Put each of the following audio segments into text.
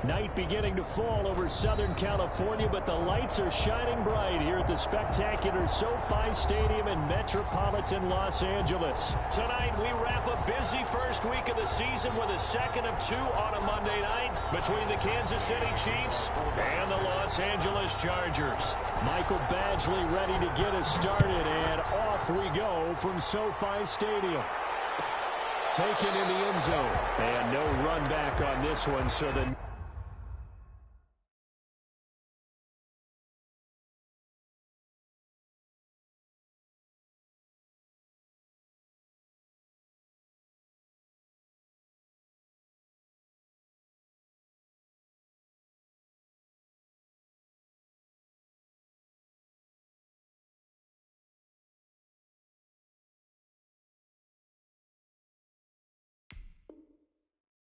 Night beginning to fall over Southern California, but the lights are shining bright here at the spectacular SoFi Stadium in metropolitan Los Angeles. Tonight, we wrap a busy first week of the season with a second of two on a Monday night between the Kansas City Chiefs and the Los Angeles Chargers. Michael Badgley ready to get us started, and off we go from SoFi Stadium. Taken in the end zone, and no run back on this one, so the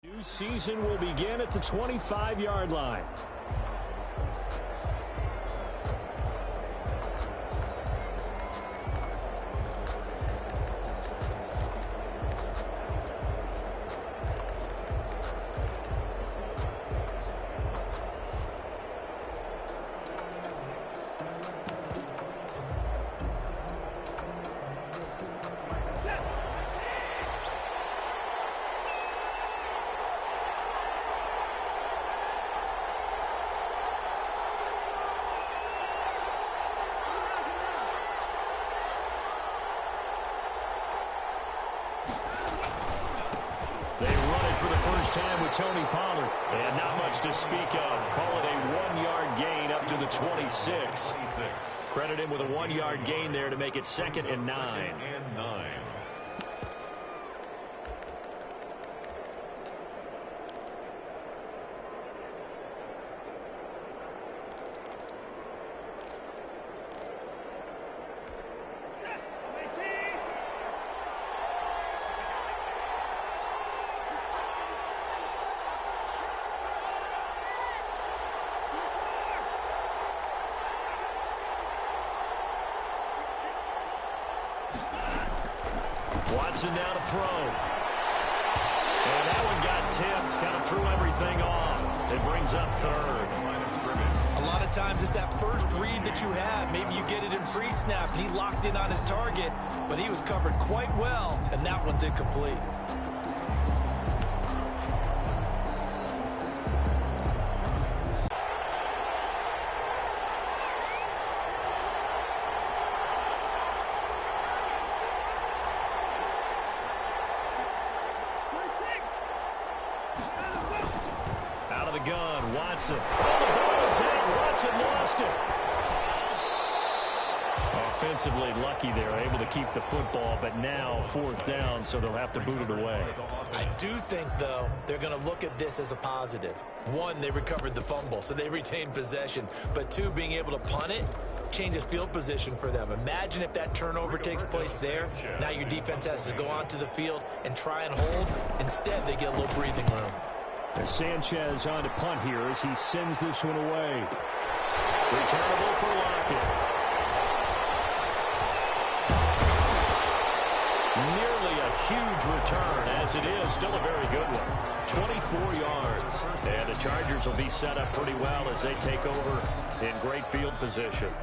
new season will begin at the 25-yard line. They run it for the first time with Tony Pollard. And not much to speak of. Call it a 1-yard gain up to the 26. Credit him with a 1-yard gain there to make it 2nd and 9. Watson now to throw. And that one got tipped, kind of threw everything off. It brings up 3rd. A lot of times it's that first read that you have. Maybe you get it in pre-snap, and he locked in on his target, but he was covered quite well, and that one's incomplete. Out of the gun, Watson. Oh, the ball is out. Watson lost it. Offensively lucky they're able to keep the football, but now 4th down, so they'll have to boot it away. I do think, though, they're going to look at this as a positive. 1, they recovered the fumble, so they retained possession. But 2, being able to punt it changes field position for them. Imagine if that turnover takes place there. Now your defense has to go onto the field and try and hold. Instead, they get a little breathing room. As Sanchez on to punt here as he sends this one away. Returnable for Lockett. Nearly a huge return, as it is still a very good one. 24 yards. And the Chargers will be set up pretty well as they take over in great field position.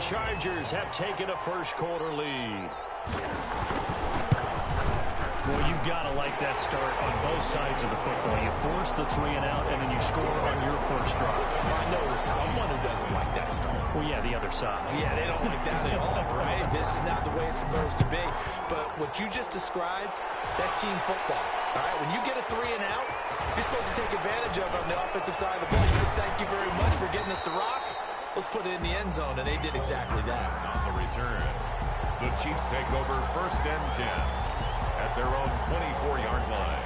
Chargers have taken a first quarter lead. Well, you've got to like that start on both sides of the football. You force the 3 and out, and then you score on your first drive. I know someone who doesn't like that start. Well, yeah, the other side. Yeah, they don't like that at all, right? This is not the way it's supposed to be. But what you just described, that's team football. All right, when you get a 3 and out, you're supposed to take advantage of it on the offensive side of the ball. You said, thank you very much for getting us the rock. Let's put it in the end zone, and they did exactly that. On the return, the Chiefs take over 1st and 10 at their own 24-yard line.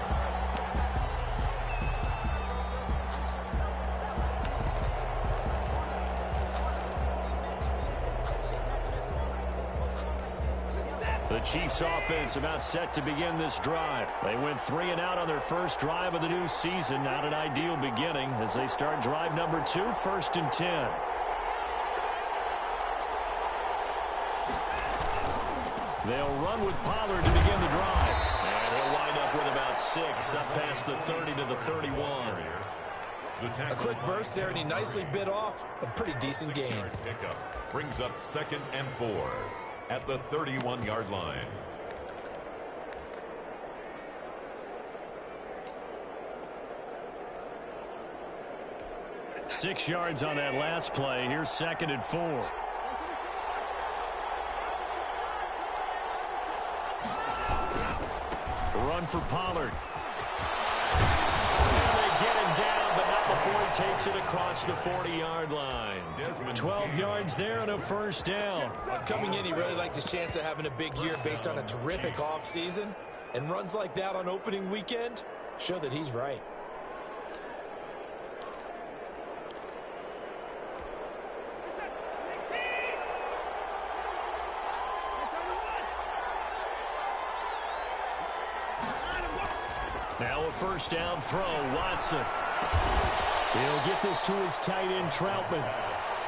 The Chiefs offense about set to begin this drive. They went 3 and out on their first drive of the new season. Not an ideal beginning as they start drive number 2, 1st and 10. They'll run with Pollard to begin the drive. And he'll wind up with about 6 up past the 30 to the 31. A quick burst there, and he nicely bit off a pretty decent gain. Pickup brings up 2nd and 4 at the 31-yard line. Six yards on that last play. Here's 2nd and 4. Run for Pollard. And they get him down, but not before he takes it across the 40-yard line. 12 yards there and a first down. Coming in, he really liked his chance of having a big year based on a terrific offseason. And runs like that on opening weekend show that he's right. Now a first down throw, Watson. He'll get this to his tight end, Troutman.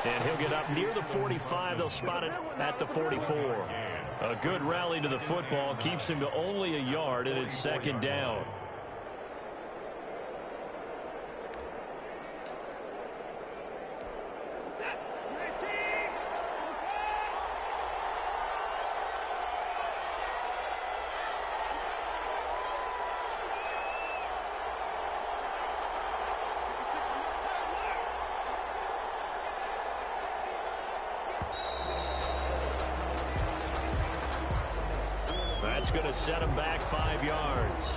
And he'll get up near the 45. They'll spot it at the 44. A good rally to the football keeps him to only a yard, and it's 2nd down. That's going to set him back 5 yards.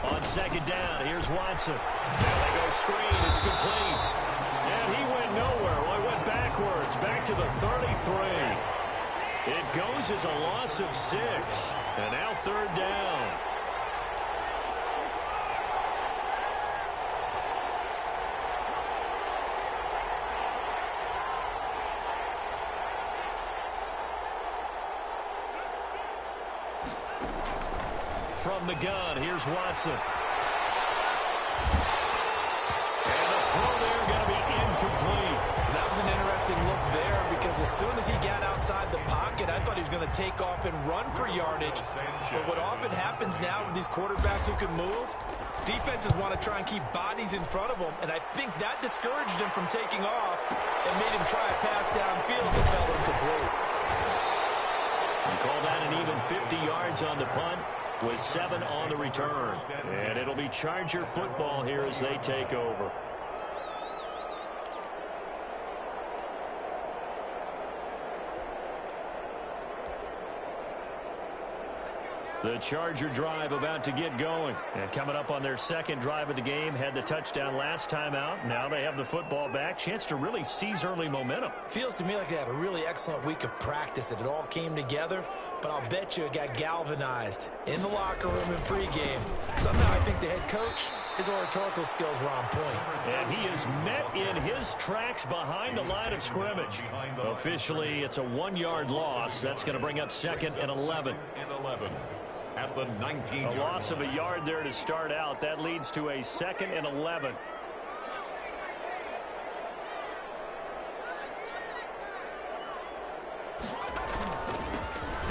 On 2nd down, here's Watson. Now they go screen. It's complete. And he went nowhere. Well, he went backwards, back to the 33. It goes as a loss of 6. And now 3rd down. From the gun, here's Watson. And the throw there going to be incomplete. That was an interesting look there because as soon as he got outside the pocket, I thought he was going to take off and run for yardage. But what often happens now with these quarterbacks who can move, defenses want to try and keep bodies in front of them, and I think that discouraged him from taking off and made him try a pass downfield that fell incomplete. You call that an even 50 yards on the punt with 7 on the return. And it'll be Charger football here as they take over. The Charger drive about to get going. And coming up on their 2nd drive of the game, had the touchdown last time out. Now they have the football back. Chance to really seize early momentum. Feels to me like they had a really excellent week of practice, that it all came together. But I'll bet you it got galvanized in the locker room in pregame. Somehow I think the head coach, his oratorical skills were on point. And he is met in his tracks behind the line of scrimmage. Officially, it's a 1-yard loss. That's going to bring up 2nd and 11. At the 19. A loss of a yard there to start out. That leads to a 2nd and 11.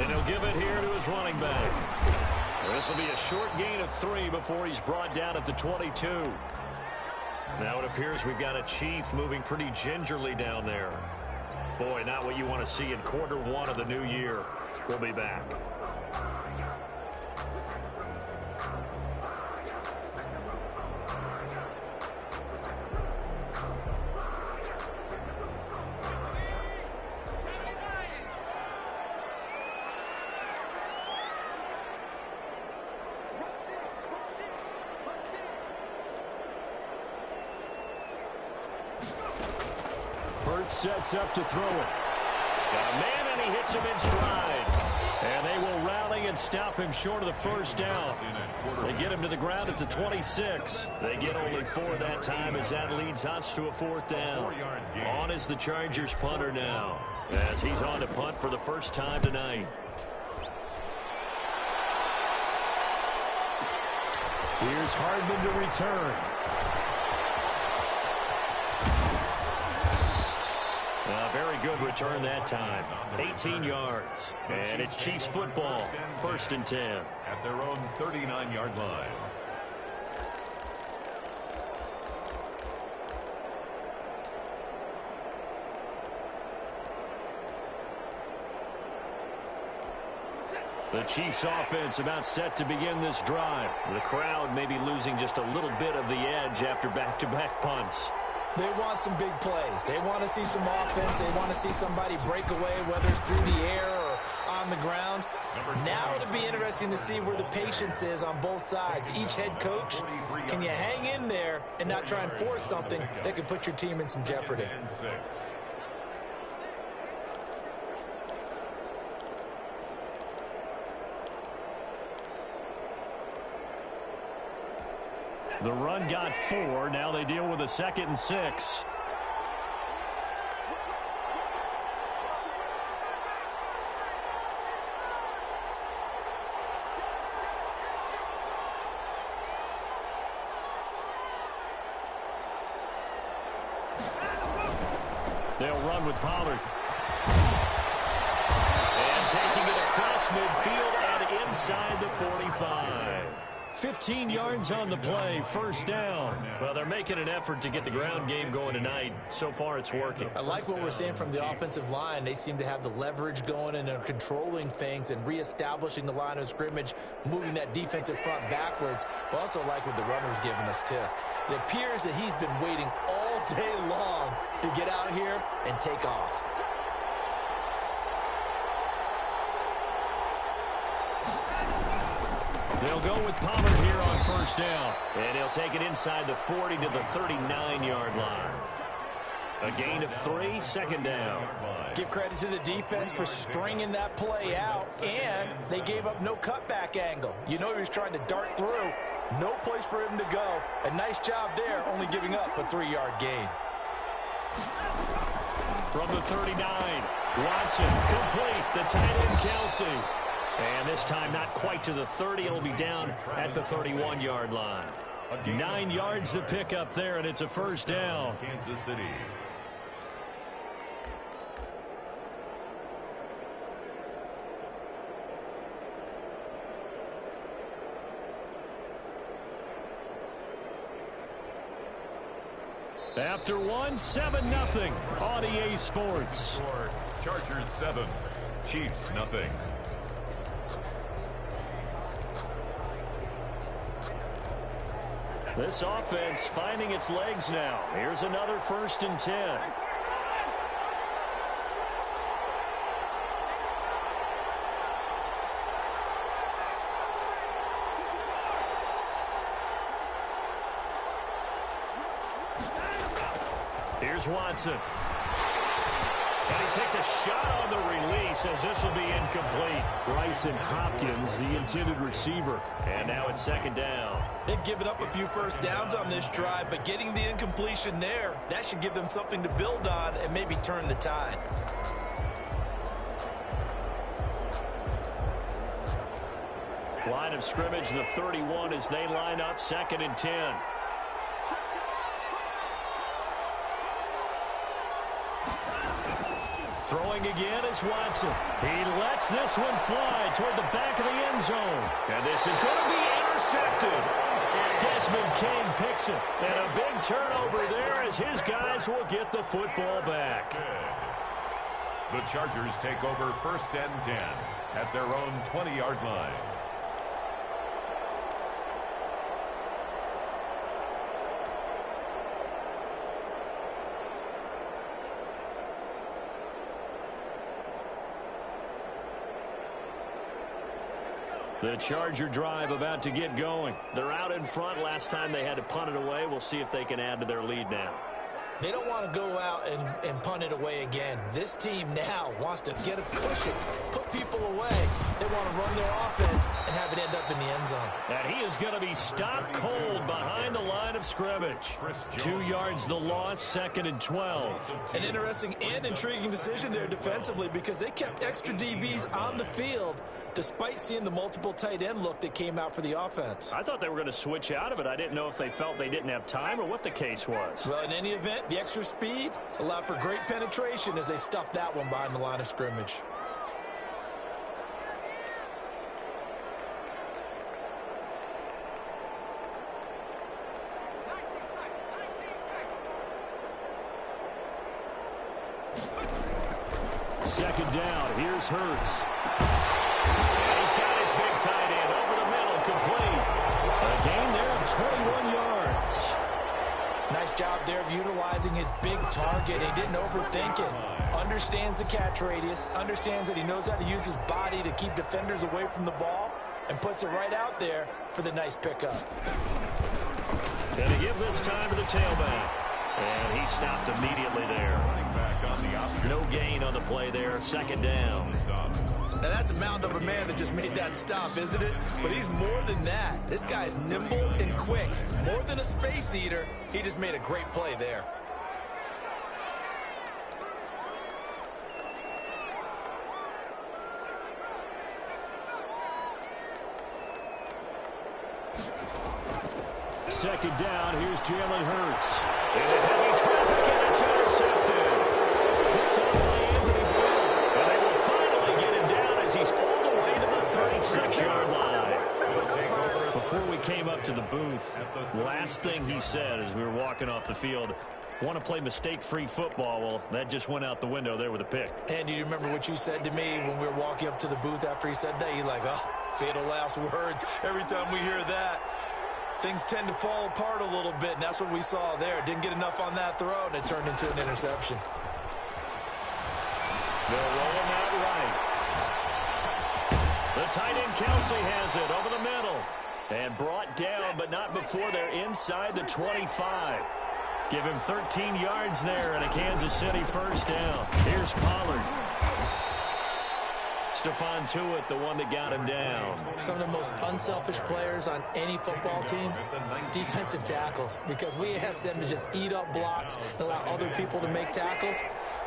And he'll give it here to his running back. This will be a short gain of 3 before he's brought down at the 22. Now it appears we've got a Chief moving pretty gingerly down there. Boy, not what you want to see in quarter 1 of the new year. We'll be back. Sets up to throw it. Got a man, and he hits him in stride. And they will rally and stop him short of the first down. They get him to the ground at the 26. They get only 4 that time as that leads us to a 4th down. On is the Chargers punter now, as he's on to punt for the first time tonight. Here's Hardman to return. A very good return that time. 18 yards. And it's Chiefs football. 1st and 10. At their own 39-yard line. The Chiefs offense about set to begin this drive. The crowd may be losing just a little bit of the edge after back-to-back punts. They want some big plays. They want to see some offense. They want to see somebody break away, whether it's through the air or on the ground. Now it'll be interesting to see where the patience is on both sides. Each head coach, can you hang in there and not try and force something that could put your team in some jeopardy? The run got 4. Now they deal with a 2nd and 6. They'll run with Pollard. And taking it across midfield and inside the 45. 15 yards on the play, 1st down. Well, they're making an effort to get the ground game going tonight. So far, it's working. I like what we're seeing from the offensive line. They seem to have the leverage going and are controlling things and reestablishing the line of scrimmage, moving that defensive front backwards. But also like what the runner's giving us, too. It appears that he's been waiting all day long to get out here and take off. They'll go with Pollard here on 1st down. And he'll take it inside the 40 to the 39-yard line. A gain of 3, 2nd down. Give credit to the defense for stringing that play out, and they gave up no cutback angle. You know he was trying to dart through. No place for him to go. A nice job there, only giving up a 3-yard gain. From the 39, Watson complete. The tight end, Kelsey. And this time not quite to the 30. It'll be down at the 31-yard line. 9 yards to pick up there, and it's a 1st down. Kansas City. After 1, 7-0 on EA Sports. Chargers 7, Chiefs nothing. This offense finding its legs now. Here's another 1st and 10. Here's Watson. And he takes a shot on the release as this will be incomplete. Bryson Hopkins, the intended receiver. And now it's 2nd down. They've given up a few 1st downs on this drive, but getting the incompletion there, that should give them something to build on and maybe turn the tide. Line of scrimmage, the 31 as they line up 2nd and 10. Throwing throwing again is Watson. He lets this one fly toward the back of the end zone. And this is going to be intercepted. Desmond King picks it. And a big turnover there as his guys will get the football back. The Chargers take over 1st and 10 at their own 20-yard line. The Charger drive about to get going. They're out in front. Last time they had to punt it away. We'll see if they can add to their lead now. They don't want to go out and punt it away again. This team now wants to get a cushion, put people away. They want to run their offense and have it end up in the end zone. And he is going to be stopped cold behind the line of scrimmage. 2 yards the loss, 2nd and 12. An interesting and intriguing decision there defensively because they kept extra DBs on the field despite seeing the multiple tight end look that came out for the offense. I thought they were going to switch out of it. I didn't know if they felt they didn't have time or what the case was. Well, in any event, the extra speed allowed for great penetration as they stuffed that one behind the line of scrimmage. Second down, here's Hurts. He's got his big tight end over the middle, complete. A gain there of 21 yards. Nice job there of utilizing his big target. He didn't overthink it. Understands the catch radius, understands that he knows how to use his body to keep defenders away from the ball, and puts it right out there for the nice pickup. Going to give this time to the tailback. And he stopped immediately there. No gain on the play there, 2nd down. Now that's a mound of a man that just made that stop, isn't it? But he's more than that. This guy is nimble and quick. More than a space eater, he just made a great play there. Second down, here's Jalen Hurts. Into heavy traffic, and it's intercepted. Picked up by Anthony Brown. And they will finally get him down as he's all the way to the 36-yard line. Before we came up to the booth, last thing he said as we were walking off the field, want to play mistake-free football. Well, that just went out the window there with a pick. And do you remember what you said to me when we were walking up to the booth after he said that? You're like, oh, fatal last words. Every time we hear that, things tend to fall apart a little bit, and that's what we saw there. Didn't get enough on that throw, and it turned into an interception. They're rolling that right. The tight end Kelsey has it over the middle. And brought down, but not before they're inside the 25. Give him 13 yards there and a Kansas City 1st down. Here's Pollard. Stephon Tuitt, the one that got him down. Some of the most unselfish players on any football team, defensive tackles, because we ask them to just eat up blocks and allow other people to make tackles.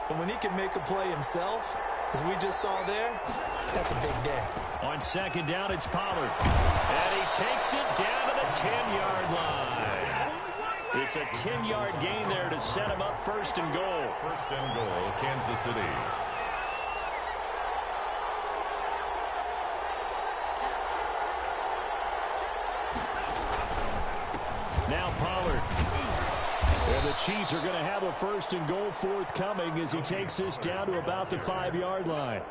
But when he can make a play himself, as we just saw there, that's a big day. On 2nd down, it's Pollard. And he takes it down to the 10-yard line. It's a 10-yard gain there to set him up 1st and goal. 1st and goal, Kansas City. Now Pollard. And the Chiefs are going to have a 1st and goal forthcoming as he takes this down to about the 5-yard line.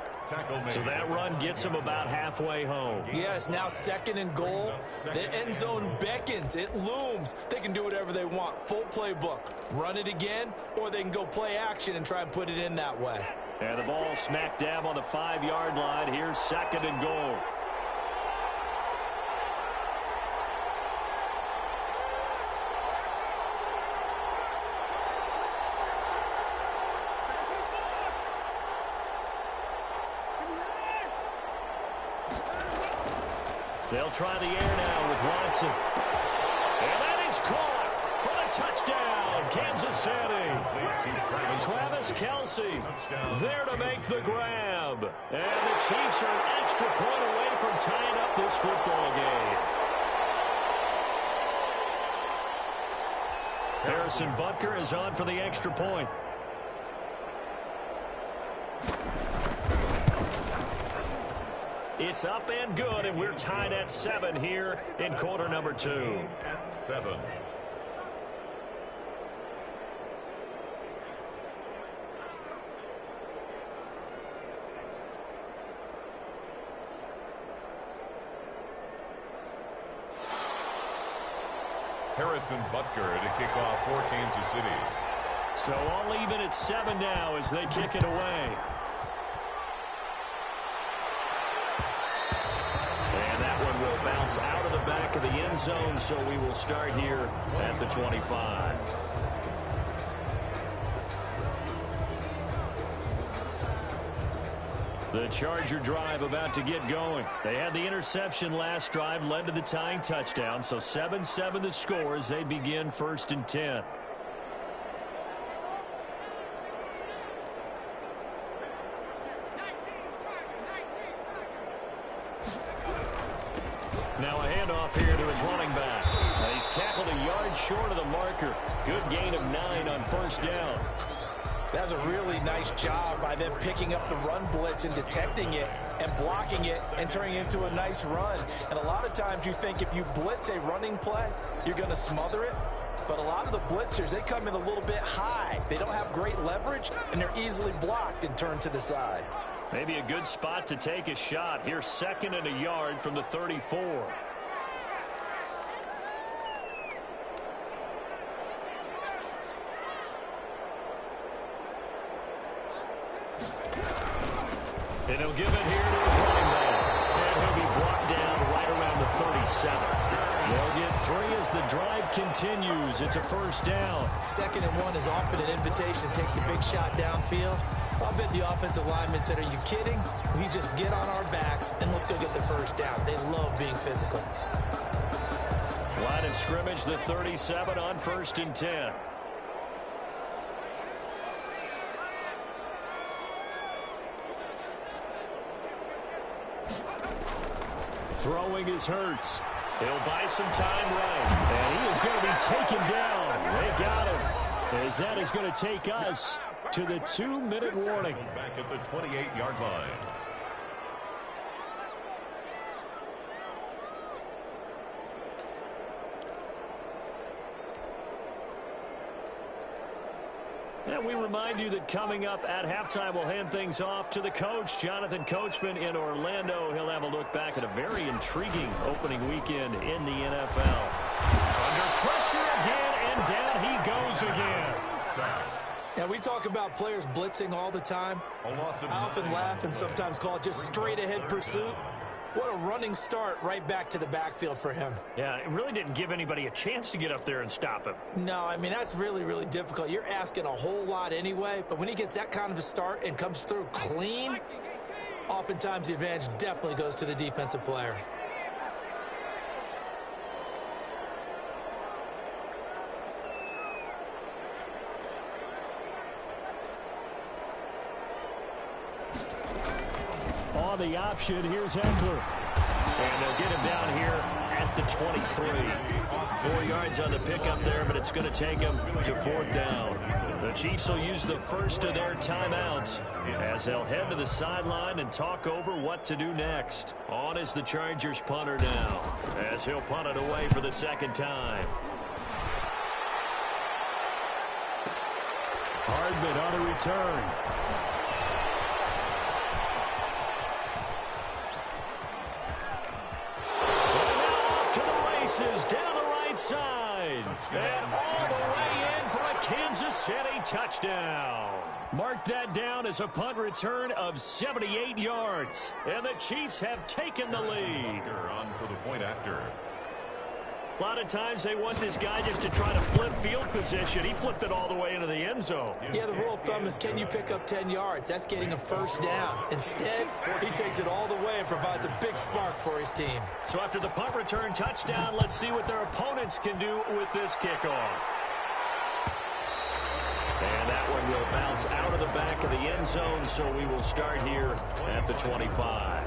So that run gets him about halfway home. Yeah, it's now 2nd and goal. The end zone beckons. It looms. They can do whatever they want. Full playbook. Run it again, or they can go play action and try and put it in that way. And the ball smack dab on the 5-yard line. Here's 2nd and goal. They'll try the air now with Watson. And that is caught for the touchdown, Kansas City. Travis Kelce there to make the grab. And the Chiefs are an extra point away from tying up this football game. Harrison Butker is on for the extra point. It's up and good, and we're tied at 7 here in quarter number 2. At 7. Harrison Butker to kick off for Kansas City. So all even at 7 now as they kick it away. And that one will bounce out of the back of the end zone, so we will start here at the 25. The Charger drive about to get going. They had the interception last drive, led to the tying touchdown. So 7-7 the score as they begin 1st and 10. Now a handoff here to his running back. He's tackled a yard short of the marker. Good gain of 9 on 1st down. That's a really nice job by them picking up the run blitz and detecting it and blocking it and turning it into a nice run. And a lot of times you think if you blitz a running play, you're going to smother it. But a lot of the blitzers, they come in a little bit high. They don't have great leverage, and they're easily blocked and turned to the side. Maybe a good spot to take a shot. Here's 2nd and a yard from the 34. And he'll give it here to his running back. And he'll be brought down right around the 37. They'll get 3 as the drive continues. It's a 1st down. 2nd and 1 is often an invitation to take the big shot downfield. I bet the offensive lineman said, are you kidding? We just get on our backs and let's go get the 1st down. They love being physical. Line of scrimmage, the 37 on 1st and 10. Throwing is Hurts. He'll buy some time right. And he is going to be taken down. They got him. As that is going to take us to the 2-minute warning. Back at the 28-yard line. And we remind you that coming up at halftime, we'll hand things off to the coach, Jonathan Coachman in Orlando. He'll have a look back at a very intriguing opening weekend in the NFL. Under pressure again, and down he goes again. Now, we talk about players blitzing all the time. I often laugh and sometimes call it just straight-ahead pursuit. What a running start right back to the backfield for him. Yeah, it really didn't give anybody a chance to get up there and stop him. No, I mean, that's really, really difficult. You're asking a whole lot anyway, but when he gets that kind of a start and comes through clean, oftentimes the advantage definitely goes to the defensive player. On the option, here's Eckler. And they'll get him down here at the 23. 4 yards on the pickup there, but it's going to take him to 4th down. The Chiefs will use the first of their timeouts as they'll head to the sideline and talk over what to do next. On is the Chargers punter now, as he'll punt it away for the 2nd time. Hardman on a return. Down the right side. And all the way in for a Kansas City touchdown. Mark that down as a punt return of 78 yards. And the Chiefs have taken the lead. On for the point after. A lot of times they want this guy just to try to flip field position. He flipped it all the way into the end zone. Yeah, the rule of thumb is can you pick up 10 yards? That's getting a 1st down. Instead, he takes it all the way and provides a big spark for his team. So after the punt return touchdown, let's see what their opponents can do with this kickoff. And that one will bounce out of the back of the end zone, so we will start here at the 25.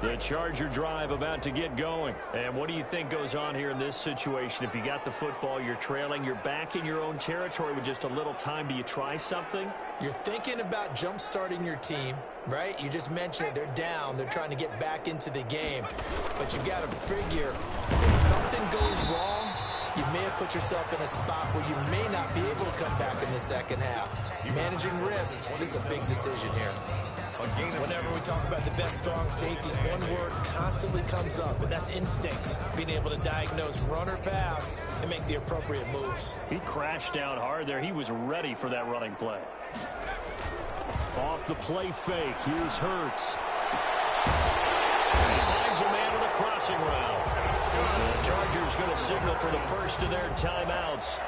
The Charger drive about to get going. And what do you think goes on here in this situation? If you got the football, you're trailing, you're back in your own territory with just a little time. Do you try something? You're thinking about jump-starting your team, right? You just mentioned it. They're down. They're trying to get back into the game. But you got to figure if something goes wrong, you may have put yourself in a spot where you may not be able to come back in the second half. Managing risk, this is a big decision here. Whenever we talk about the best strong safeties, one word constantly comes up, and that's instinct. Being able to diagnose run or pass and make the appropriate moves. He crashed down hard there. He was ready for that running play. Off the play fake. Here's Hurts. He finds a man in the crossing route. The Chargers going to signal for the first of their timeouts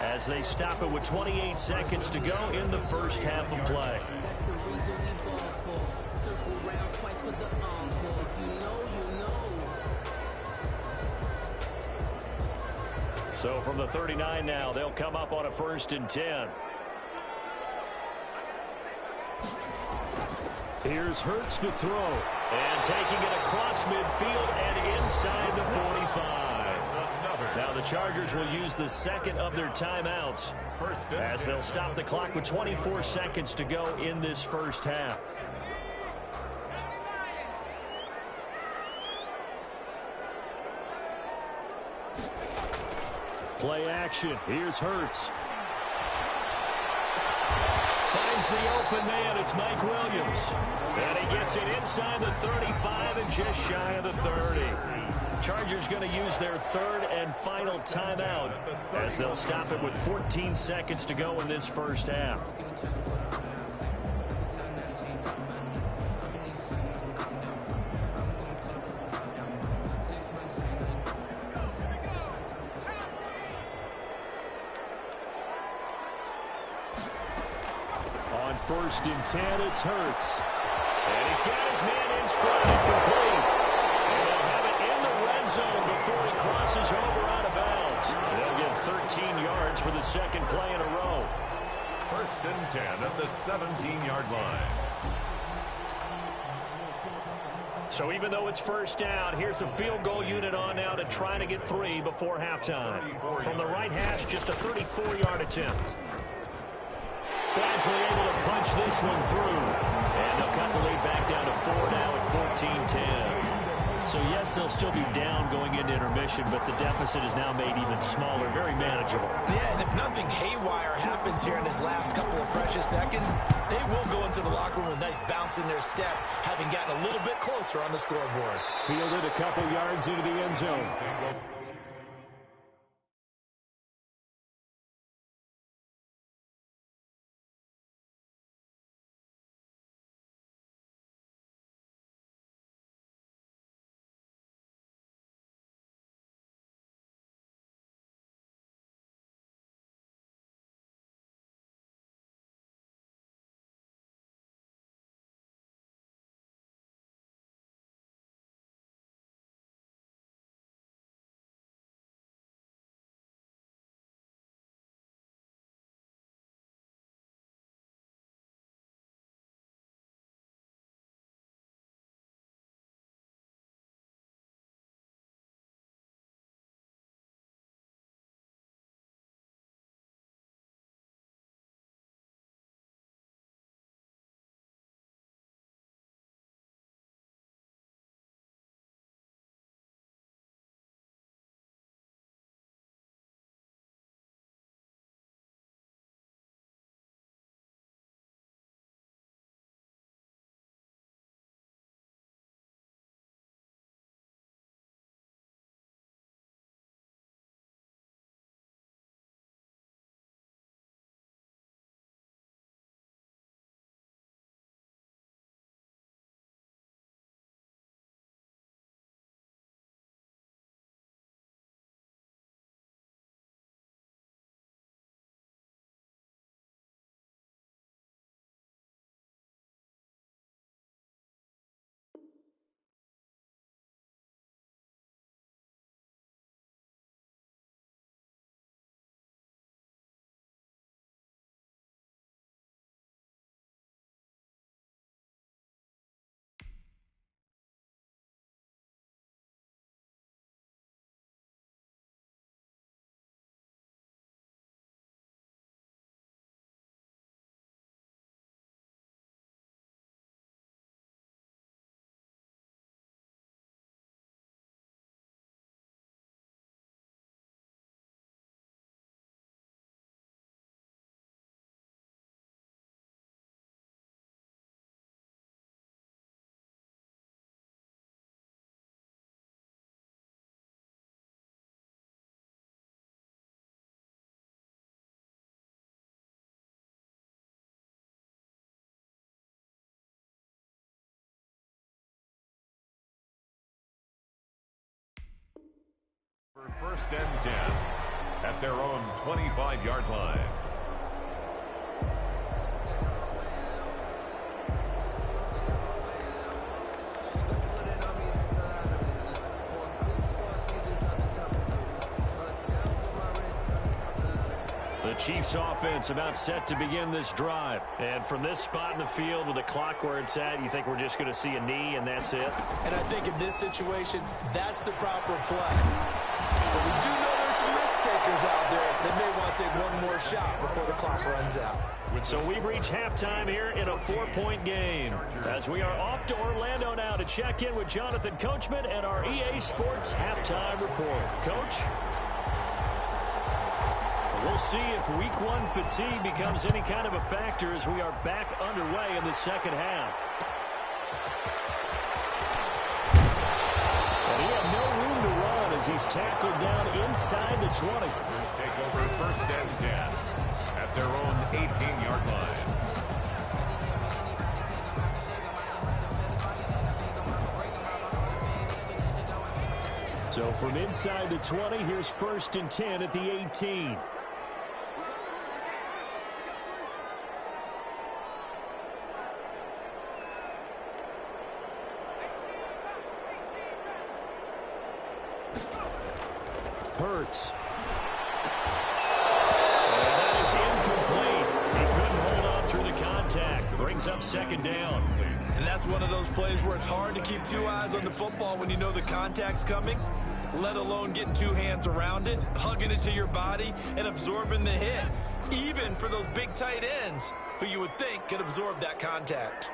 as they stop it with 28 seconds to go in the first half of play. So from the 39 now, they'll come up on a 1st and 10. Here's Hurts to throw. And taking it across midfield and inside the 45. Now the Chargers will use the second of their timeouts as they'll stop the clock with 24 seconds to go in this first half. Play action. Here's Hurts. Finds the open man. It's Mike Williams. And he gets it inside the 35 and just shy of the 30. Chargers going to use their third and final timeout as they'll stop it with 14 seconds to go in this first half. On 1st and 10, it's Hurts. And he's got his man in stride and complete. And they'll have it in the red zone before he crosses over out of bounds. They'll get 13 yards for the second play in a row. 1st and 10 at the 17-yard line. So even though it's first down, here's the field goal unit on now to try to get 3 before halftime. From the right hash, just a 34-yard attempt. Badgley able to punch this one through. And they'll cut the lead back down to 4 now at 14-10. So, yes, they'll still be down going into intermission, but the deficit is now made even smaller, very manageable. Yeah, and if nothing haywire happens here in this last couple of precious seconds, they will go into the locker room with a nice bounce in their step, having gotten a little bit closer on the scoreboard. Fielded a couple yards into the end zone. first and 10 at their own 25-yard line. The Chiefs offense about set to begin this drive. And from this spot in the field with the clock where it's at, you think we're just going to see a knee and that's it? And I think in this situation, that's the proper play. But we do know there's some risk takers out there that may want to take one more shot before the clock runs out. So we've reached halftime here in a 4-point game. As we are off to Orlando now to check in with Jonathan Coachman and our EA Sports halftime report. Coach? We'll see if week one fatigue becomes any kind of a factor as we are back underway in the second half. And he had no room to run as he's tackled down inside the 20. Here's take over first and 10 at their own 18-yard line. So from inside the 20, here's first and 10 at the 18. Hurts. And that is incomplete. He couldn't hold on through the contact. Brings up second down. And that's one of those plays where it's hard to keep two eyes on the football when you know the contact's coming, let alone getting two hands around it, hugging it to your body, and absorbing the hit, even for those big tight ends who you would think could absorb that contact.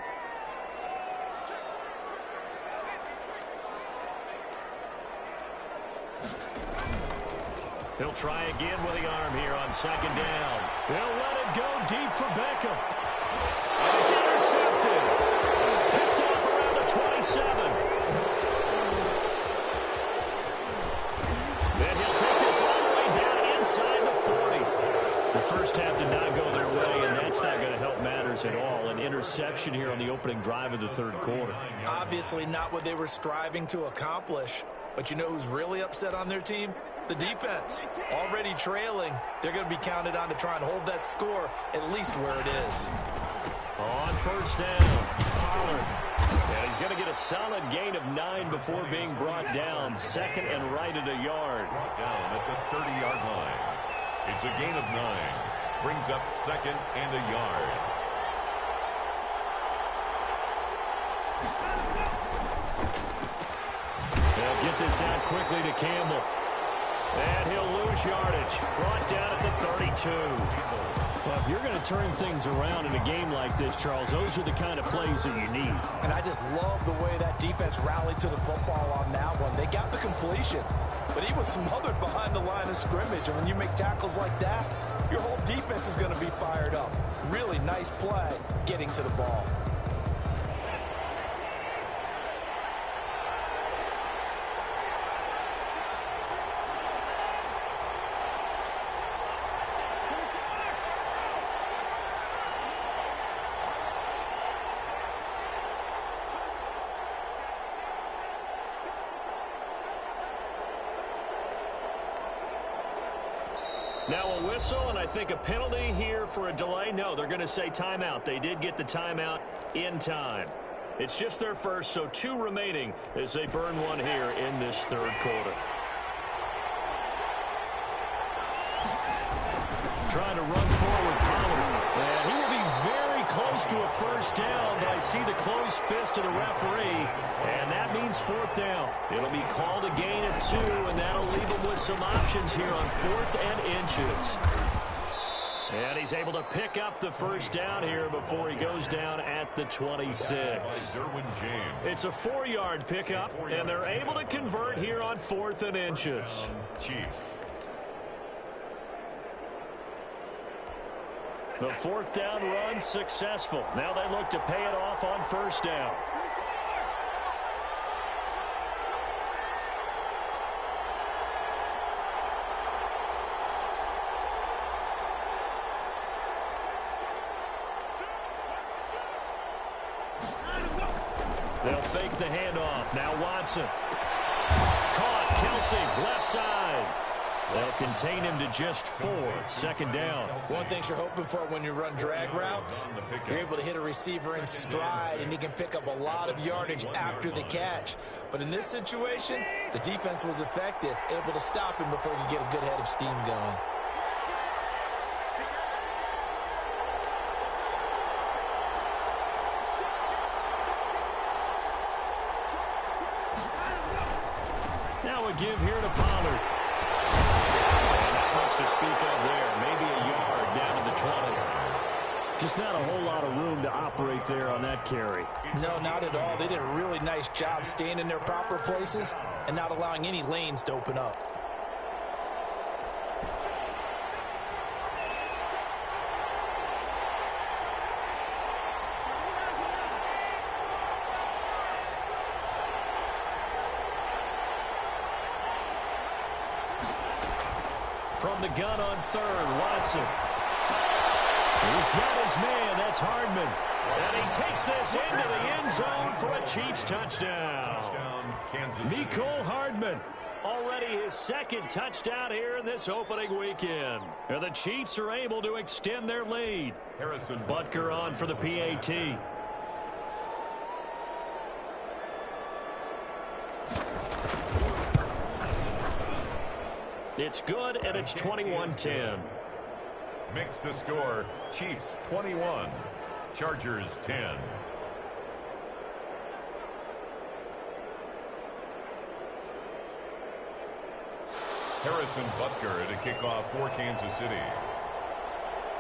He'll try again with the arm here on second down. He'll let it go deep for Beckham. And it's intercepted. Picked off around the 27. Then he'll take this all the way down inside the 40. The first half did not go their way, and that's not going to help matters at all. An interception here on the opening drive of the third quarter. Obviously not what they were striving to accomplish. But you know who's really upset on their team? The defense. Already trailing. They're going to be counted on to try and hold that score at least where it is. On first down, Pollard. And he's going to get a solid gain of 9 before being brought down. Second and right at a yard. Brought down at the 30-yard line. It's a gain of 9. Brings up second and a yard. They'll get this out quickly to Campbell. And he'll lose yardage. Brought down at the 32. Well, if you're going to turn things around in a game like this, Charles, those are the kind of plays that you need. And I just love the way that defense rallied to the football on that one. They got the completion, but he was smothered behind the line of scrimmage. And when you make tackles like that, your whole defense is going to be fired up. Really nice play getting to the ball. Now a whistle, and I think a penalty here for a delay. No, they're going to say timeout. They did get the timeout in time. It's just their first, so 2 remaining as they burn one here in this third quarter. Trying to run forward, Pollard. And he will be very close to a first down, but I see the closed fist of the referee, and that means fourth down. It'll be called a gain of 2, and that'll leave him with some options here on 4th and inches. And he's able to pick up the first down here before he goes down at the 26. It's a 4-yard pickup, and they're able to convert here on 4th and inches. Chiefs. The fourth down run successful. Now they look to pay it off on first down. They'll fake the handoff. Now Watson. Caught. Kelsey, left side. They'll contain him to just 4. Second down. One thing you're hoping for when you run drag routes, you're able to hit a receiver in stride, and he can pick up a lot of yardage after the catch. But in this situation, the defense was effective, able to stop him before he could get a good head of steam going. Now a give here to Pollard. And not much to speak of there. Maybe a yard down to the 20. Just not a whole lot of room to operate there on that carry. No, not at all. They did a really nice job staying in their proper places and not allowing any lanes to open up. From the gun on third, Watson. He's got his man. That's Hardman. And he takes this into the end zone for a Chiefs touchdown. Mecole Hardman. Already his second touchdown here in this opening weekend. And the Chiefs are able to extend their lead. Butker on for the PAT. It's good, and it's 21-10. Makes the score, Chiefs 21, Chargers 10. Harrison Butker to kick off for Kansas City.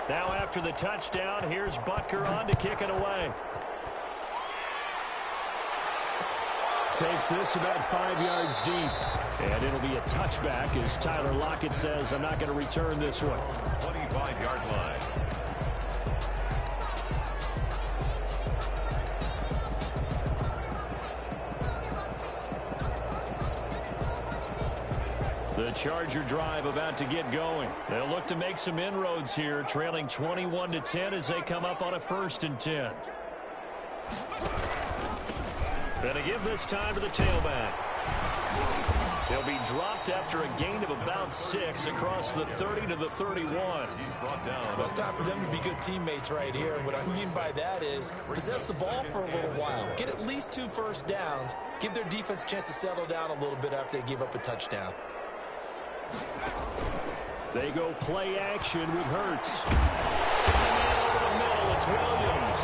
Now after the touchdown, here's Butker on to kick it away. Takes this about 5 yards deep. And it'll be a touchback as Tyler Lockett says, I'm not going to return this one. 25-yard line. The Charger drive about to get going. They'll look to make some inroads here, trailing 21-10 as they come up on a 1st and 10. Gonna give this time to the tailback. He'll be dropped after a gain of about 6 across the 30 to the 31. He's brought down. Well, it's time for them to be good teammates right here. And what I mean by that is possess the ball for a little while. Get at least 2 first downs. Give their defense a chance to settle down a little bit after they give up a touchdown. They go play action with Hurts. Getting the man over the middle, it's Williams.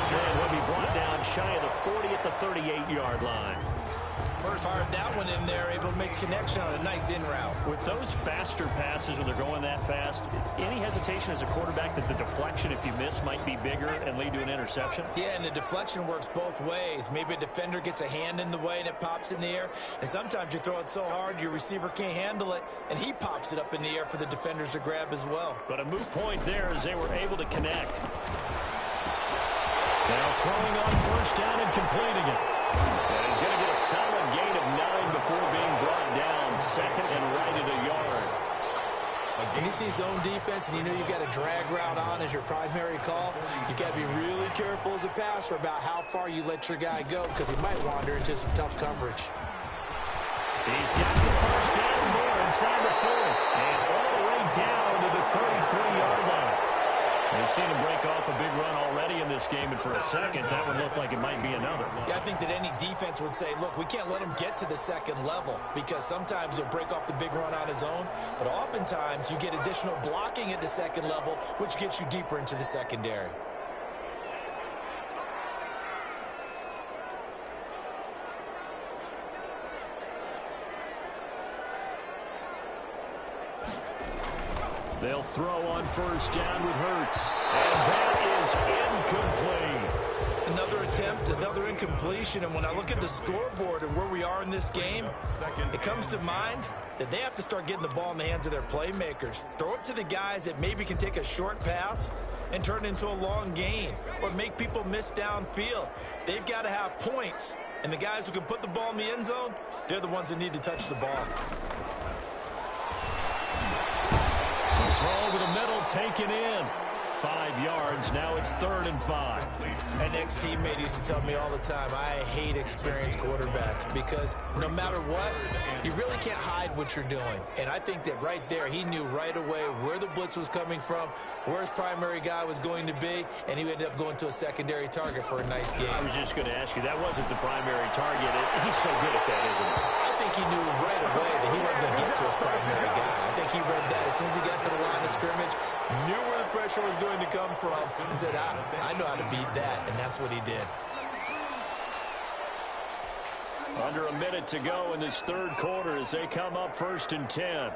And he'll be brought down shy of the 40 at the 38-yard line. Fired that one in there, able to make connection on a nice in route. With those faster passes when they're going that fast, any hesitation as a quarterback that the deflection, if you miss, might be bigger and lead to an interception? Yeah, and the deflection works both ways. Maybe a defender gets a hand in the way and it pops in the air. And sometimes you throw it so hard your receiver can't handle it, and he pops it up in the air for the defenders to grab as well. But a moot point there as they were able to connect. Now throwing on 1st down and completing it. And he's going to get a solid gain of 9 before being brought down. 2nd and right at a yard. When you see zone defense and you know you've got a drag route on as your primary call, you've got to be really careful as a passer about how far you let your guy go because he might wander into some tough coverage. He's got the 1st down more inside the 40. And all the way down to the 33-yard line. We've seen him break off a big run already in this game, and for a second, that one looked like it might be another. Yeah, I think that any defense would say, look, we can't let him get to the 2nd level because sometimes he'll break off the big run on his own, but oftentimes you get additional blocking at the 2nd level, which gets you deeper into the secondary. They'll throw on 1st down with Hurts. And that is incomplete. Another attempt, another incompletion. And when I look at the scoreboard and where we are in this game, it comes to mind that they have to start getting the ball in the hands of their playmakers. Throw it to the guys that maybe can take a short pass and turn it into a long gain or make people miss downfield. They've got to have points. And the guys who can put the ball in the end zone, they're the ones that need to touch the ball. Throw over the middle, taken in. 5 yards. Now it's 3rd and 5. An ex-teammate used to tell me all the time, I hate experienced quarterbacks because no matter what, you really can't hide what you're doing. And I think that right there, he knew right away where the blitz was coming from, where his primary guy was going to be, and he ended up going to a secondary target for a nice game. I was just going to ask you, that wasn't the primary target. He's so good at that, isn't he? I think he knew right away that he wasn't going to get to his primary guy. I think he read that as soon as he got to the line of scrimmage, knew where the pressure was going to come from, and said, I know how to beat that, and that's what he did. Under a minute to go in this 3rd quarter as they come up 1st and 10.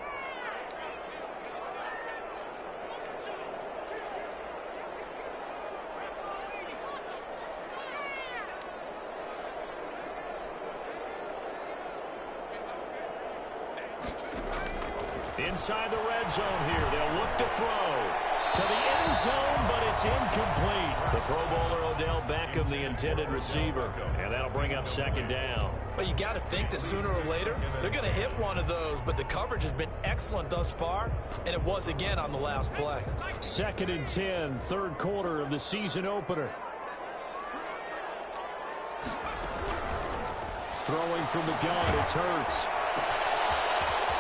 Inside the red zone here. They'll look to throw to the end zone, but it's incomplete. The Pro Bowler Odell Beckham, the intended receiver, and that'll bring up 2nd down. But you got to think that sooner or later they're going to hit one of those, but the coverage has been excellent thus far, and it was again on the last play. 2nd and 10, 3rd quarter of the season opener. Throwing from the gun, it's Hurts.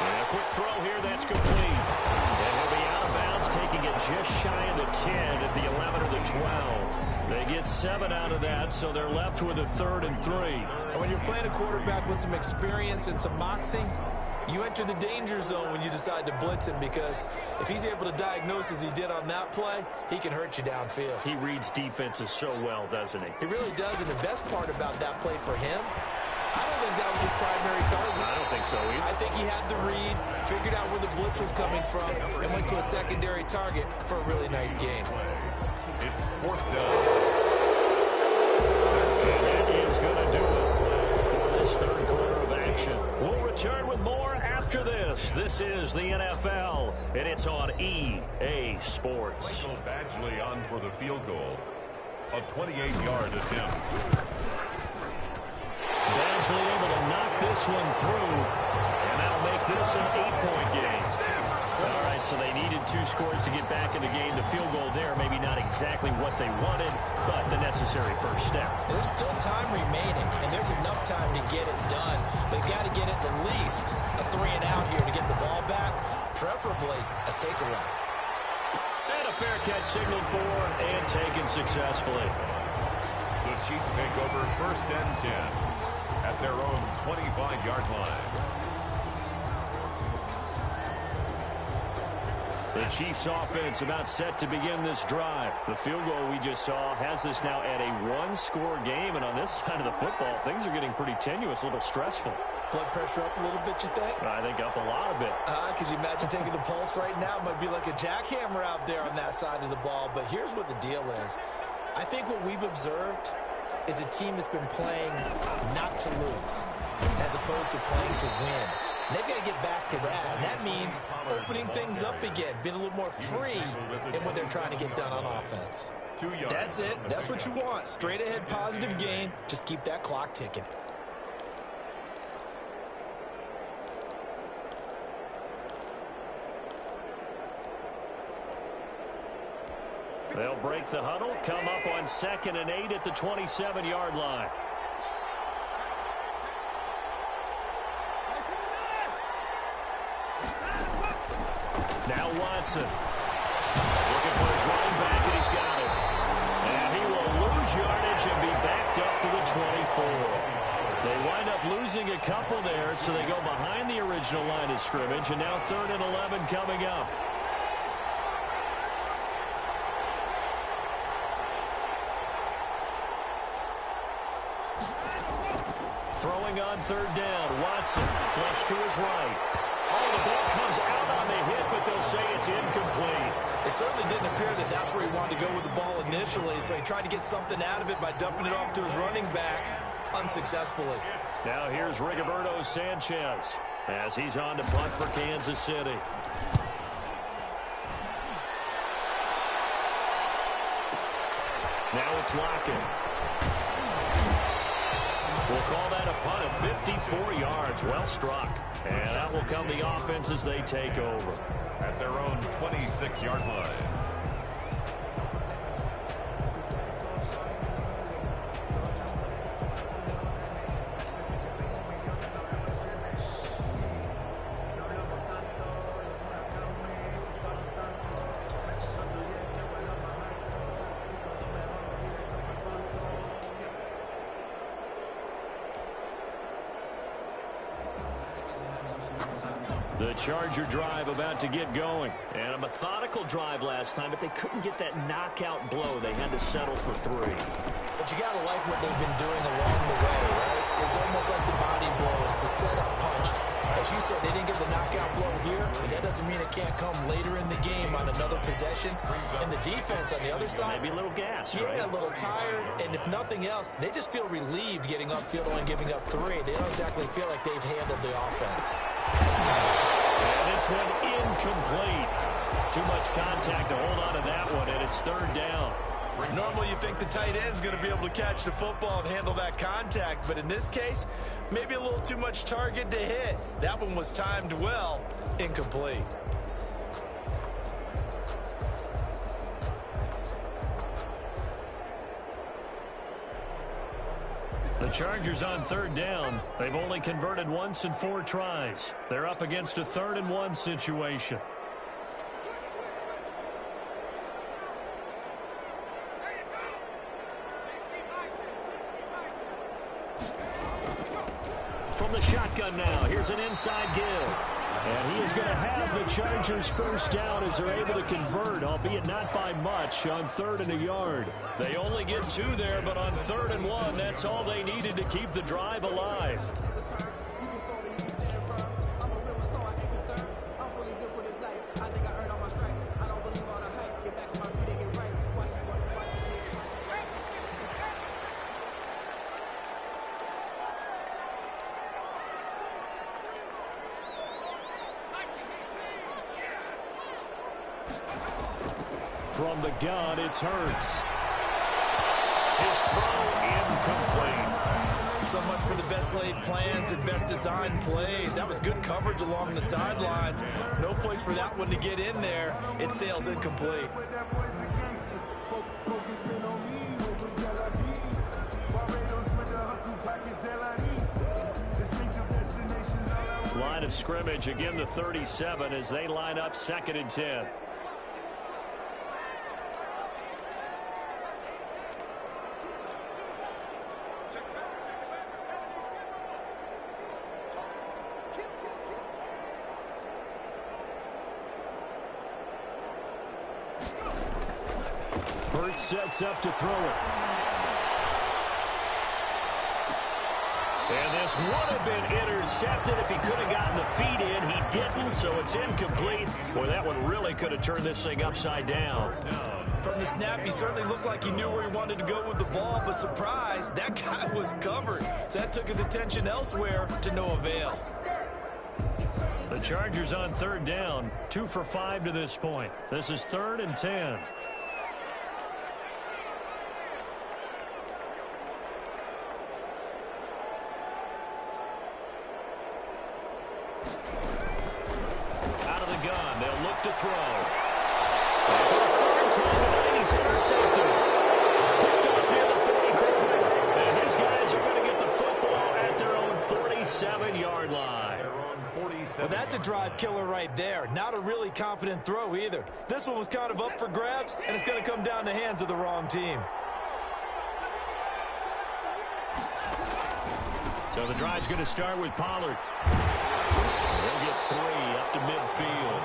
And a quick throw here, that's complete. And he'll be out of bounds, taking it just shy of the 10 at the 11 or the 12. They get 7 out of that, so they're left with a 3rd and 3. And when you're playing a quarterback with some experience and some moxie, you enter the danger zone when you decide to blitz him, because if he's able to diagnose as he did on that play, he can hurt you downfield. He reads defenses so well, doesn't he? He really does, and the best part about that play for him, I don't think that was his primary target. I don't think so either. I think he had the read, figured out where the blitz was coming from, and went to a secondary target for a really nice game. It's 4th down. And that is going to do it for this 3rd quarter of action. We'll return with more after this. This is the NFL, and it's on EA Sports. Michael Badgley on for the field goal. A 28-yard attempt. Badgley able to knock this one through, and that'll make this an 8-point game. All right, so they needed 2 scores to get back in the game. The field goal there, maybe not exactly what they wanted, but the necessary first step. There's still time remaining, and there's enough time to get it done. They've got to get at the least a 3-and-out here to get the ball back, preferably a takeaway. And a fair catch signaled for and taken successfully. The Chiefs take over 1st and 10 at their own 25-yard line. The Chiefs offense about set to begin this drive. The field goal we just saw has us now at a 1-score game, and on this side of the football, things are getting pretty tenuous, a little stressful. Blood pressure up a little bit, you think? I think up a lot of it. Could you imagine taking the pulse right now? It might be like a jackhammer out there on that side of the ball, but here's what the deal is. I think what we've observed is a team that's been playing not to lose as opposed to playing to win. And they've got to get back to that, and that means opening things up again, being a little more free in what they're trying to get done on offense. 2 yards. That's it. That's what you want. Straight ahead, positive gain. Just keep that clock ticking. They'll break the huddle, come up on 2nd and 8 at the 27-yard line. Now Watson. Looking for his running back, and he's got it. And he will lose yardage and be backed up to the 24. They wind up losing a couple there, so they go behind the original line of scrimmage, and now 3rd and 11 coming up. Throwing on 3rd down, Watson, flush to his right. Oh, the ball comes out on the hit, but they'll say it's incomplete. It certainly didn't appear that that's where he wanted to go with the ball initially, so he tried to get something out of it by dumping it off to his running back unsuccessfully. Now here's Rigoberto Sanchez as he's on to punt for Kansas City. Now it's Lockett. We'll call that a punt of 54 yards. Well struck. And that will come the offense as they take over. At their own 26-yard line. The Charger drive about to get going. And a methodical drive last time, but they couldn't get that knockout blow. They had to settle for 3. But you got to like what they've been doing along the way, right? It's almost like the body blow. It's the setup punch. As you said, they didn't get the knockout blow here, but that doesn't mean it can't come later in the game on another possession. And the defense on the other side, maybe a little gas, yeah, right? a little tired. And if nothing else, they just feel relieved getting upfield and giving up 3. They don't exactly feel like they've handled the offense. And this one incomplete. Too much contact to hold on to that one, and it's 3rd down. Normally you think the tight end's going to be able to catch the football and handle that contact, but in this case, maybe a little too much target to hit. That one was timed well, incomplete. The Chargers on 3rd down. They've only converted once in 4 tries. They're up against a 3rd and 1 situation. From the shotgun now, here's an inside give. And he is going to have the Chargers first down as they're able to convert, albeit not by much, on 3rd and a yard. They only get 2 there, but on 3rd and 1, that's all they needed to keep the drive alive. From the gun, it's Hurts. His throw incomplete. So much for the best laid plans and best designed plays. That was good coverage along the sidelines. No place for that one to get in there. It sails incomplete. Line of scrimmage, again the 37 as they line up 2nd and 10. Hurts sets up to throw it. And this would have been intercepted if he could have gotten the feet in. He didn't, so it's incomplete. Boy, that one really could have turned this thing upside down. From the snap, he certainly looked like he knew where he wanted to go with the ball, but surprise, that guy was covered. So that took his attention elsewhere to no avail. The Chargers on 3rd down, 2 for 5 to this point. This is 3rd and 10. Out of the gun, they'll look to throw. And for the 3rd time tonight, he's intercepted. Picked up near the 45. And his guys are going to get the football at their own 47-yard line. Well, that's a drive killer right there. Not a really confident throw either. This one was kind of up for grabs, and it's going to come down the hands of the wrong team. So the drive's going to start with Pollard. They'll get 3 up to midfield.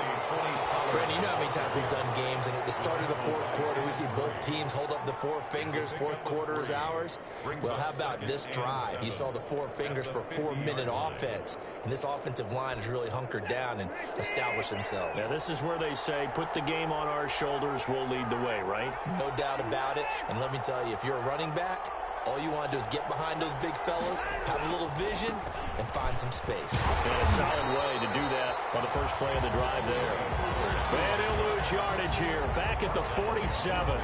Brandon, you know how many times we've done games, and at the start of the 4th quarter, we see both teams hold up the 4 fingers. 4th quarter is ours. Well, how about this drive? You saw the 4 fingers for 4-minute offense, and this offensive line has really hunkered down and established themselves. Now, this is where they say, put the game on our shoulders, we'll lead the way, right? No doubt about it, and let me tell you, if you're a running back, all you want to do is get behind those big fellas, have a little vision, and find some space. And a solid way to do that on the first play of the drive there. And he'll lose yardage here, back at the 47.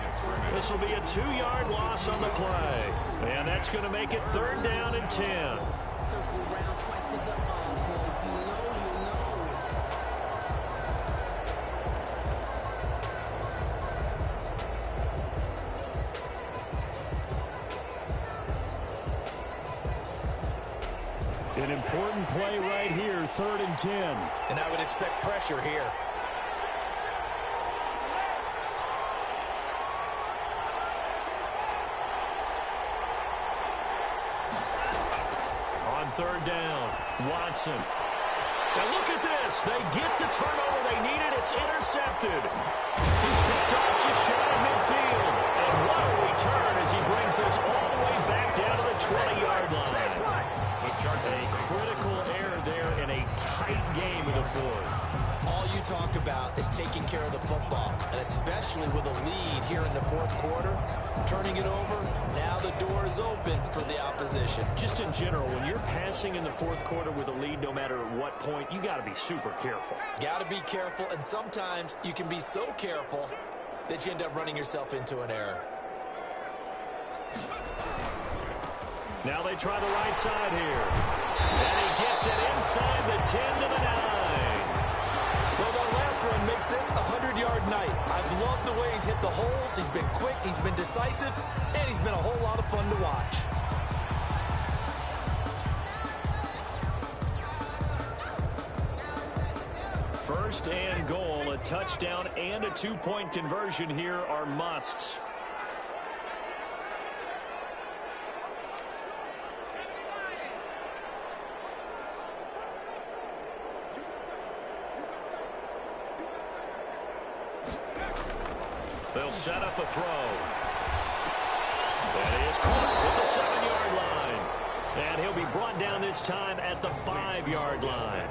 This will be a 2-yard loss on the play. And that's going to make it 3rd down and 10. An important play right here, 3rd and 10. And I would expect pressure here. On 3rd down, Watson. Now look at this. this. They get the turnover they needed. It's intercepted. He's picked off just shy of midfield. And what a return as he brings this all the way back down to the 20-yard line. A critical error there in a tight game in the fourth. All you talk about is taking care of the football, and especially with a lead here in the fourth quarter, turning it over, now the door is open for the opposition. Just in general, when you're passing in the fourth quarter with a lead, no matter what point, you got to be super careful. Got to be careful, and sometimes you can be so careful that you end up running yourself into an error. Now they try the right side here. And he gets it inside the 10 to the 9. Well, that last run makes this a 100-yard night. I've loved the way he's hit the holes. He's been quick, he's been decisive, and he's been a whole lot of fun to watch. First and goal, a touchdown and a two-point conversion here are musts. They'll set up a throw. And he is caught at the 7-yard line. And he'll be brought down this time at the 5-yard line.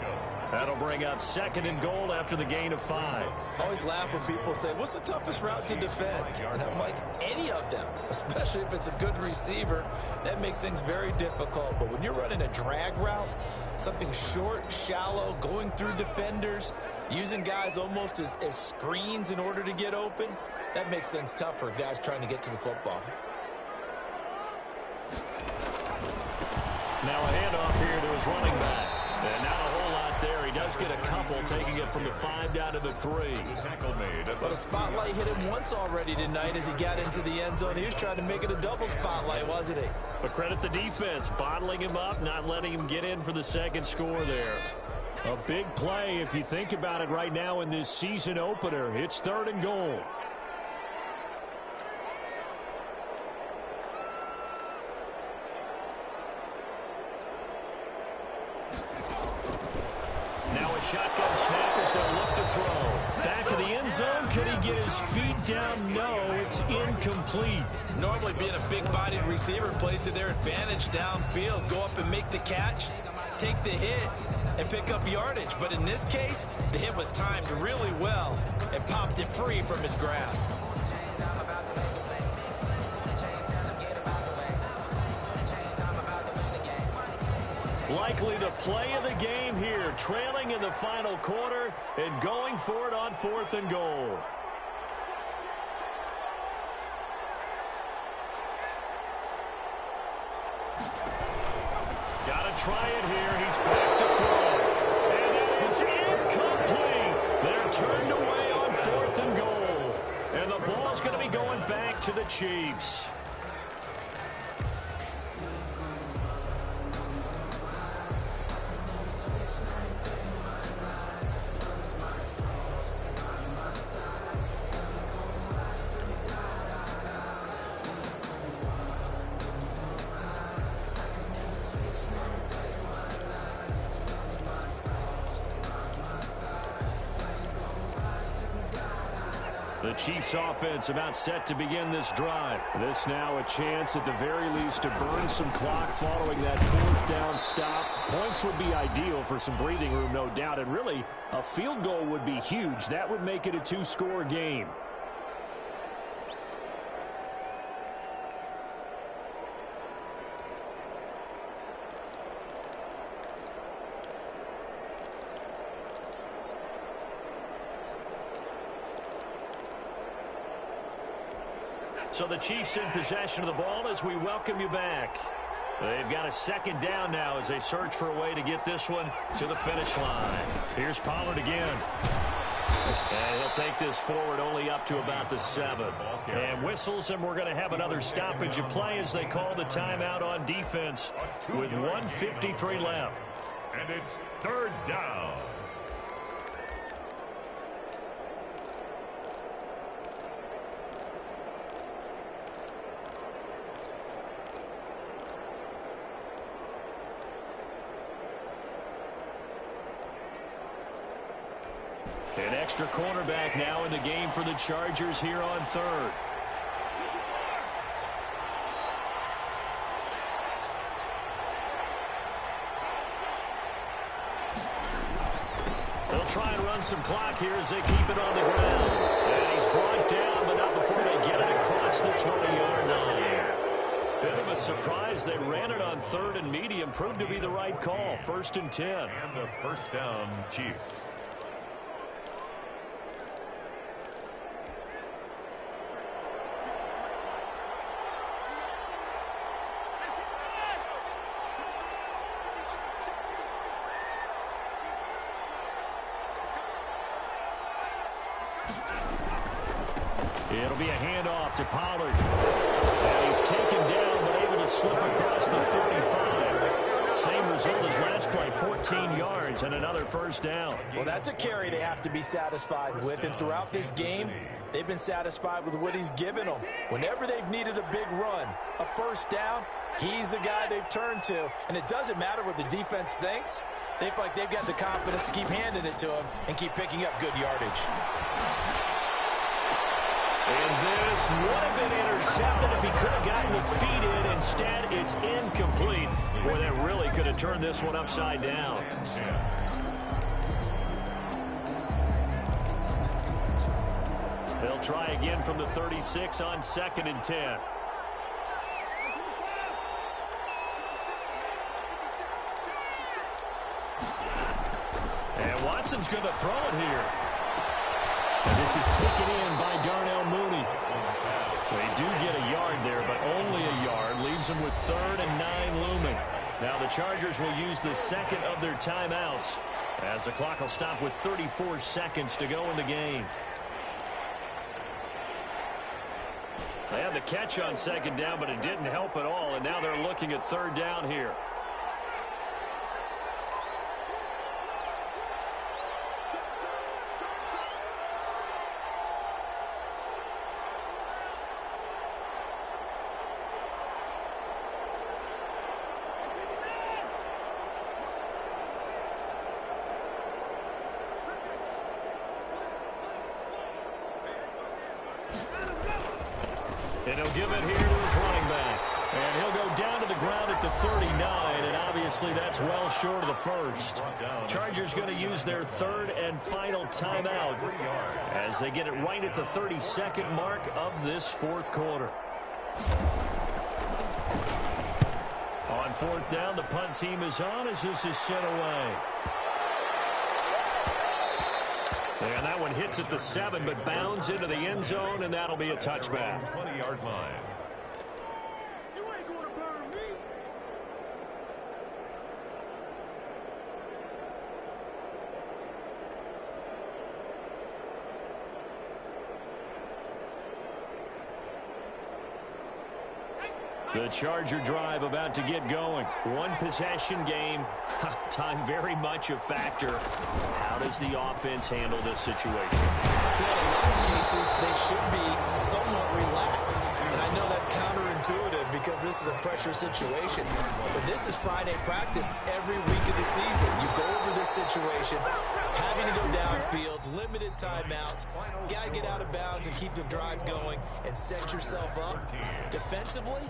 That'll bring up second and goal after the gain of 5. I always laugh when people say, what's the toughest route to defend? And I'm like, any of them, especially if it's a good receiver. That makes things very difficult. But when you're running a drag route, something short, shallow, going through defenders, using guys almost as screens in order to get open, that makes things tough for guys trying to get to the football. Now a handoff here to his running back. And not a whole lot there. He does get a couple, taking it from the 5 down to the 3. But a spotlight hit him once already tonight as he got into the end zone. He was trying to make it a double spotlight, wasn't he? But credit the defense, bottling him up, not letting him get in for the second score there. A big play if you think about it right now in this season opener. It's third and goal. Now a shotgun snap as they'll look to throw. Back of the end zone. Could he get his feet down? No, it's incomplete. Normally being a big-bodied receiver plays to their advantage downfield. Go up and make the catch, take the hit, and pick up yardage. But in this case, the hit was timed really well and popped it free from his grasp. Likely the play of the game here, trailing in the final quarter and going for it on fourth and goal. Got to try it here. He's back to throw. And it is incomplete. They're turned away on fourth and goal. And the ball's going to be going back to the Chiefs. The Chiefs offense about set to begin this drive. This now a chance at the very least to burn some clock following that fourth down stop. Points would be ideal for some breathing room, no doubt. And really, a field goal would be huge. That would make it a two-score game. So the Chiefs in possession of the ball as we welcome you back. They've got a second down now as they search for a way to get this one to the finish line. Here's Pollard again. And he'll take this forward only up to about the 7. And whistles, and we're going to have another stoppage of play as they call the timeout on defense with 1:53 left. And it's third down. An extra cornerback now in the game for the Chargers here on third. They'll try and run some clock here as they keep it on the ground. And he's brought down, but not before they get it across the 20-yard line. Bit of a surprise. They ran it on third and medium. Proved to be the right call. 1st and 10. And a first down, Chiefs. It'll be a handoff to Pollard. And he's taken down, but able to slip across the 35. Same result as last play, 14 yards and another first down. Well, that's a carry they have to be satisfied with. And throughout this game, they've been satisfied with what he's given them. Whenever they've needed a big run, a first down, he's the guy they've turned to. And it doesn't matter what the defense thinks. They feel like they've got the confidence to keep handing it to him and keep picking up good yardage. And this would have been intercepted if he could have gotten the feet in. Instead, it's incomplete. Boy, that really could have turned this one upside down. They'll try again from the 36 on 2nd and 10. And Watson's going to throw it here. And this is taken in by Darnell Mooney. They do get a yard there, but only a yard. Leaves them with 3rd and 9 looming. Now the Chargers will use the second of their timeouts, as the clock will stop with 34 seconds to go in the game. They had the catch on 2nd down, but it didn't help at all, and now they're looking at 3rd down here. And he'll give it here to his running back. And he'll go down to the ground at the 39, and obviously that's well short of the first. Chargers going to use their 3rd and final timeout as they get it right at the 32nd mark of this 4th quarter. On 4th down, the punt team is on as this is sent away. And that one hits at the 7, but bounds into the end zone, and that'll be a touchback. 20-yard line. You ain't gonna burn me. The Charger drive about to get going. One possession game. Time very much a factor. How does the offense handle this situation? Well, in a lot of cases, they should be somewhat relaxed. And I know that's counterintuitive because this is a pressure situation. But this is Friday practice every week of the season. You go over this situation, having to go downfield, limited timeouts. Got to get out of bounds and keep the drive going and set yourself up defensively.